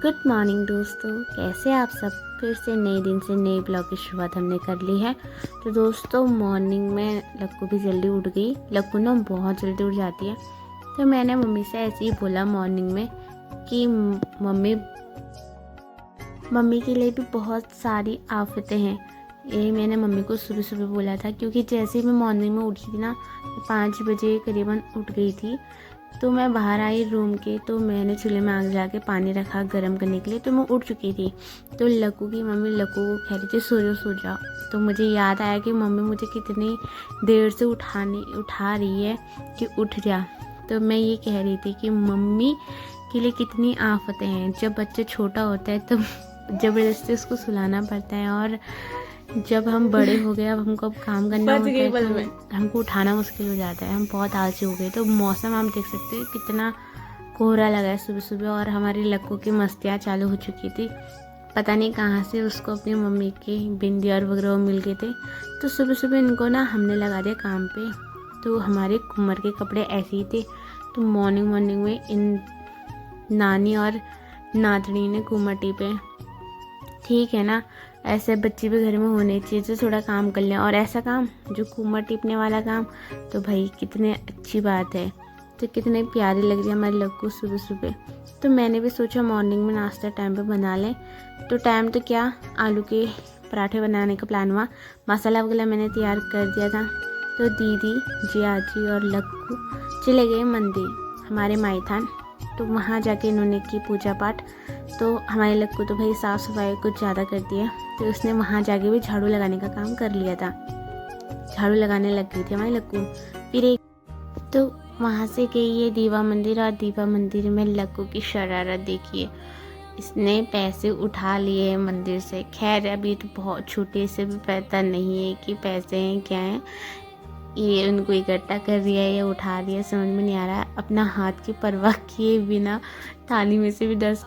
Good morning दोस्तों, कैसे आप सब। फिर से नए दिन से नए ब्लॉग की शुरुआत हमने कर ली है। तो दोस्तों मॉर्निंग में लक्कू भी जल्दी उठ गई। लक्कू ना बहुत जल्दी उठ जाती है। तो मैंने मम्मी से ऐसे ही बोला मॉर्निंग में कि मम्मी के लिए भी बहुत सारी आफतें हैं। ये मैंने मम्मी को सुबह सुबह बोला था, क्योंकि जैसे ही मैं मॉर्निंग में उठी थी ना, 5 बजे करीबन उठ गई थी। तो मैं बाहर आई रूम के, तो मैंने चूल्हे में आग जला के पानी रखा गर्म करने के लिए। तो मैं उठ चुकी थी। तो लक्कू की मम्मी लक्कू को कह रही थी सो जा। तो मुझे याद आया कि मम्मी मुझे कितनी देर से उठा रही है कि उठ जा। तो मैं ये कह रही थी कि मम्मी के लिए कितनी आफतें हैं। जब बच्चा छोटा होता है तो ज़बरदस्ती उसको सुलाना पड़ता है, और जब हम बड़े हो गए, अब हमको अब काम करना होता है तो हमको उठाना मुश्किल हो जाता है। हम बहुत आलसी हो गए। तो मौसम आप देख सकते हैं कितना कोहरा लगा है सुबह सुबह, और हमारी लक्कू की मस्तियाँ चालू हो चुकी थी। पता नहीं कहाँ से उसको अपनी मम्मी के बिंदी और वगैरह मिल गए थे। तो सुबह सुबह इनको ना हमने लगा दिया काम पे। तो हमारे कुम्मर के कपड़े ऐसे ही थे। तो मॉर्निंग में इन नानी और नातनी ने कुम्मर टीपे। ठीक है ना, ऐसे बच्चे भी घर में होने चाहिए जो थोड़ा काम कर लें। और ऐसा काम जो कुम्मर टीपने वाला काम, तो भाई कितने अच्छी बात है। तो कितने प्यारी लग रही है हमारी लक्कू सुबह सुबह। तो मैंने भी सोचा मॉर्निंग में नाश्ता टाइम पे बना लें। तो टाइम तो क्या, आलू के पराठे बनाने का प्लान हुआ। मसाला वगैरह मैंने तैयार कर दिया था। तो दीदी, जियाजी और लक्कू चले गए मंदिर, हमारे मायथान। तो वहाँ जाके इन्होंने की पूजा पाठ। तो हमारे लक्कू तो भाई साफ़ सफाई कुछ ज़्यादा करती है। तो उसने वहाँ जाके भी झाड़ू लगाने का काम कर लिया था। झाड़ू लगाने लग गई थी हमारी लक्कू। फिर एक तो वहाँ से गई है दीवा मंदिर, और दीवा मंदिर में लक्कू की शरारत देखिए। इसने पैसे उठा लिए मंदिर से। खैर अभी तो बहुत छोटे से भी पता नहीं है कि पैसे हैं क्या हैं। ये उनको इकट्ठा कर रही है या उठा रही है, समझ में नहीं आ रहा। अपना हाथ की परवाह किए बिना थाली में से भी 10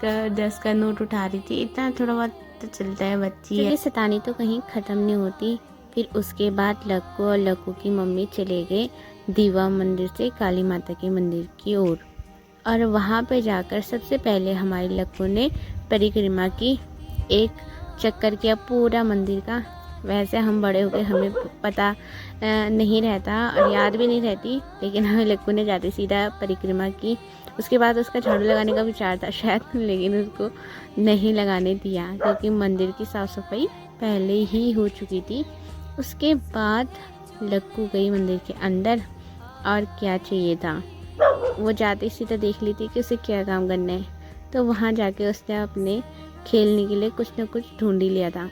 का नोट उठा रही थी। इतना थोड़ा बहुत तो चलता है, बच्ची है। ये शैतानी तो कहीं ख़त्म नहीं होती। फिर उसके बाद लक्कू और लक्कू की मम्मी चले गए दीवा मंदिर से काली माता के मंदिर की ओर। और वहाँ पे जाकर सबसे पहले हमारी लक्कू ने परिक्रमा की। एक चक्कर किया पूरा मंदिर का। वैसे हम बड़े हो गए, हमें पता नहीं रहता और याद भी नहीं रहती, लेकिन हमें लक्कू ने जाते सीधा परिक्रमा की। उसके बाद उसका झाड़ू लगाने का विचार था शायद, लेकिन उसको नहीं लगाने दिया, क्योंकि मंदिर की साफ़ सफाई पहले ही हो चुकी थी। उसके बाद लक्कू गई मंदिर के अंदर, और क्या चाहिए था, वो जाते सीधा देख ली थी कि उसे क्या काम करना है। तो वहाँ जाके उसने अपने खेलने के लिए कुछ न कुछ ढूंढ ही लिया था।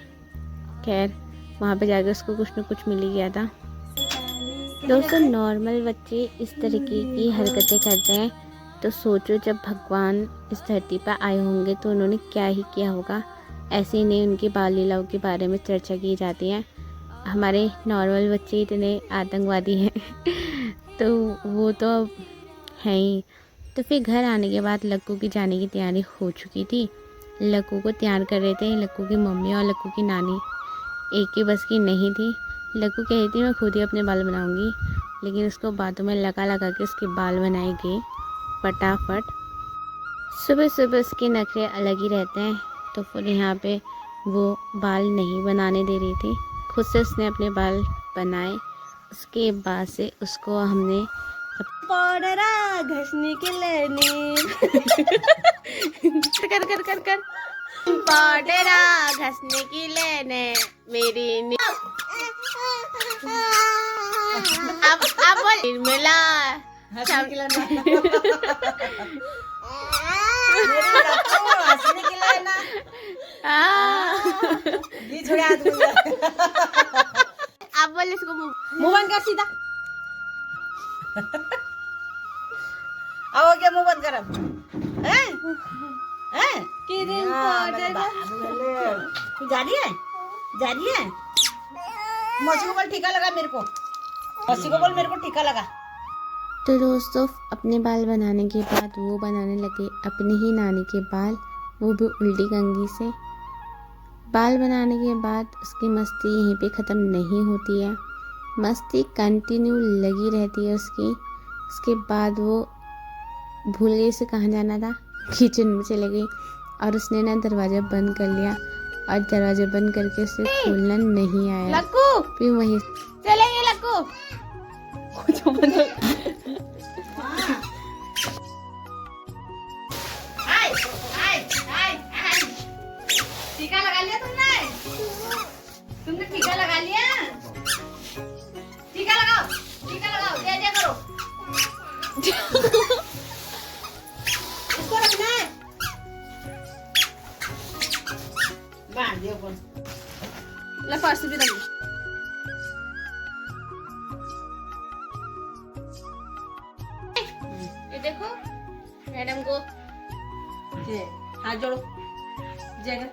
खैर वहाँ पे जाकर उसको कुछ न कुछ मिल ही गया था। दोस्तों नॉर्मल बच्चे इस तरीके की हरकतें करते हैं, तो सोचो जब भगवान इस धरती पर आए होंगे तो उन्होंने क्या ही किया होगा। ऐसे ही नहीं, उनकी बाल लीलाओं के बारे में चर्चा की जाती है। हमारे नॉर्मल बच्चे इतने आतंकवादी हैं तो वो तो हैं ही। तो फिर घर आने के बाद लक्कू की जाने की तैयारी हो चुकी थी। लक्कू को तैयार कर रहे थे लक्कू की मम्मी और लक्कू की नानी। एक ही बस की नहीं थी। लक्कू कह रही थी मैं खुद ही अपने बाल बनाऊंगी, लेकिन उसको बातों में लगा के उसके बाल बनाए गए फटाफट। सुबह सुबह उसके नखरे अलग ही रहते हैं। तो फिर यहाँ पे वो बाल नहीं बनाने दे रही थी, खुद से उसने अपने बाल बनाए। उसके बाद से उसको हमने पाउडरा घसने के लेने कर कर कर कर पाउडरा घसने की लेने मेरी अब बोल मिला अब बोल इसको मुंह बंद कर सीधा। आओ क्या मुंह बंद कर अब। हैं? हैं? तू जा रही है? जा रही है? मौसी को बोल टीका लगा मेरे को। मौसी को बोल मेरे को टीका लगा। तो दोस्तों अपने बाल बनाने के बाद वो बनाने लगे अपनी ही नानी के बाल, वो भी उल्टी कंघी से। बाल बनाने के बाद उसकी मस्ती यहीं पे ख़त्म नहीं होती है, मस्ती कंटिन्यू लगी रहती है उसकी। उसके बाद वो भूल गई उसे कहाँ जाना था, किचन में चले गई। और उसने ना दरवाज़ा बंद कर लिया और दरवाज़ा बंद करके उसे खोलना नहीं आया। लक्कू फिर वहीं चलेंगे लक्कू। टीका लगा लिया तुमने टीका लगा लिया। टीका लगाओ जय करो। इसको रखना है, बांध दियो कौन ले पर्स भी रख। ये देखो मैडम को हाथ जोड़ो जय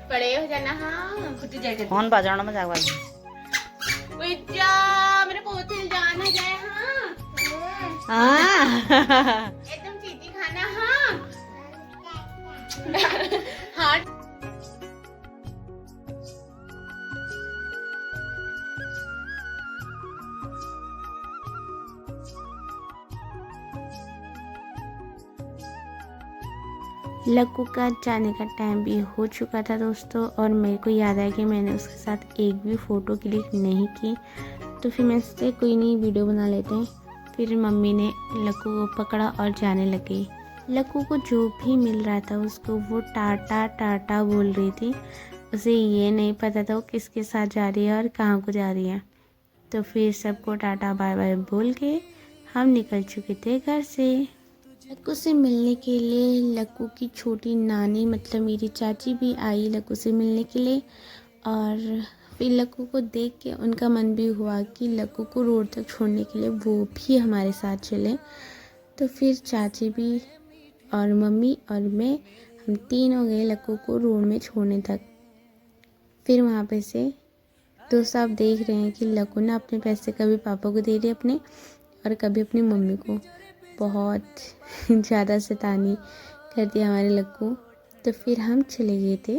बड़े हो जाना। हाँ खुटी जय फोन बजाना में जावा मेरे पोते जाना जाए। हाँ एकदम चीटी खाना। हाँ हाँ लक्कू का जाने का टाइम भी हो चुका था दोस्तों, और मेरे को याद आया कि मैंने उसके साथ एक भी फ़ोटो क्लिक नहीं की। तो फिर मैं सोचा कोई नहीं वीडियो बना लेते हैं। फिर मम्मी ने लक्कू को पकड़ा और जाने लग गई। लक्कू को जो भी मिल रहा था उसको वो टाटा टाटा बोल रही थी। उसे ये नहीं पता था वो किसके साथ जा रही है और कहाँ को जा रही है। तो फिर सबको टाटा बाय बाय बोल के हम निकल चुके थे घर से। लक्कू से मिलने के लिए लक्कू की छोटी नानी मतलब मेरी चाची भी आई लक्कू से मिलने के लिए। और फिर लक्कू को देख के उनका मन भी हुआ कि लक्कू को रोड तक छोड़ने के लिए वो भी हमारे साथ चले। तो फिर चाची भी और मम्मी और मैं हम तीनों गए लक्कू को रोड में छोड़ने तक। फिर वहाँ पे से दोस्तों आप देख रहे हैं कि लक्कू ना अपने पैसे कभी पापा को दे रही अपने और कभी अपनी मम्मी को। बहुत ज़्यादा शैतानी करती है हमारे लक्कू। तो फिर हम चले गए थे।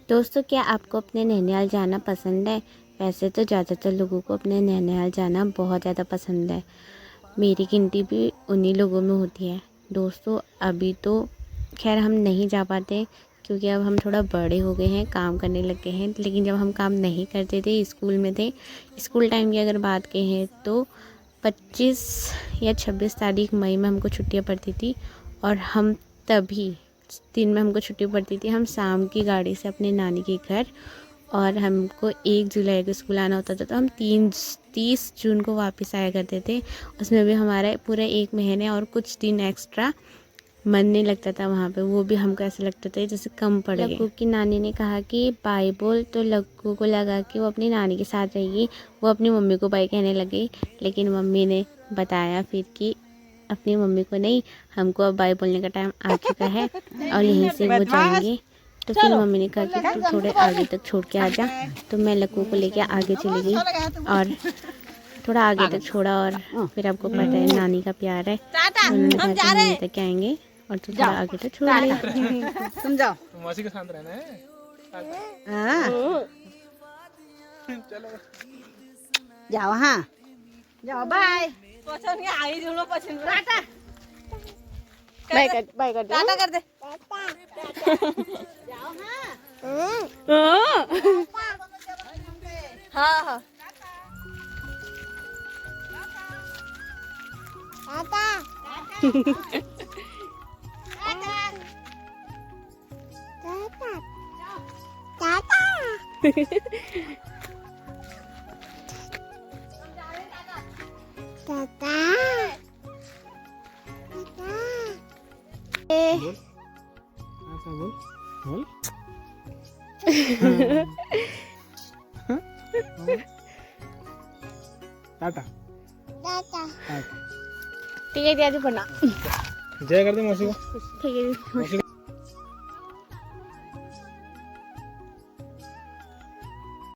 दोस्तों क्या आपको अपने नैनीताल जाना पसंद है? वैसे तो ज़्यादातर लोगों को अपने नैनीताल जाना बहुत ज़्यादा पसंद है। मेरी गिनती भी उन्हीं लोगों में होती है। दोस्तों अभी तो खैर हम नहीं जा पाते क्योंकि अब हम थोड़ा बड़े हो गए हैं, काम करने लग गए हैं। लेकिन जब हम काम नहीं करते थे, स्कूल में थे, स्कूल टाइम की अगर बात कहें तो 25 या 26 तारीख मई में हमको छुट्टियां पड़ती थी। और हम तभी दिन में हमको छुट्टी पड़ती थी, हम शाम की गाड़ी से अपने नानी के घर, और हमको 1 जुलाई को स्कूल आना होता था। तो हम 30 जून को वापस आया करते थे। उसमें भी हमारा पूरा 1 महीने और कुछ दिन एक्स्ट्रा मन नहीं लगता था वहाँ पे। वो भी हमको ऐसा लगता था जैसे कम पड़ गए। लक्कू की नानी ने कहा कि बाय बोल, तो लक्कू को लगा कि वो अपनी नानी के साथ रहेगी। वो अपनी मम्मी को बाय कहने लगी, लेकिन मम्मी ने बताया फिर कि अपनी मम्मी को नहीं, हमको अब बाय बोलने का टाइम आ चुका है और यहीं से वो जाएंगे। तो फिर मम्मी ने कहा कि तू थोड़े आगे तक छोड़ के आ जा। तो मैं लक्कू को लेके आगे चली गई और थोड़ा आगे तक छोड़ा। और फिर आपको पता है नानी का प्यार है, उन्होंने कहा कि यहीं तक आएंगे और तू थोड़ा आगे तक छोड़ ले। समझाओ मौसी के साथ रहना है। चलो जाओ। हाँ जाओ बाय। आई जुड़ो पसंद टाटा बाय कर टाटा कर दे। जाओ। हाँ हाँ बोल टाटा। ठीक है, जय पढ़ना। जय कर दे मौसी को। ठीक है।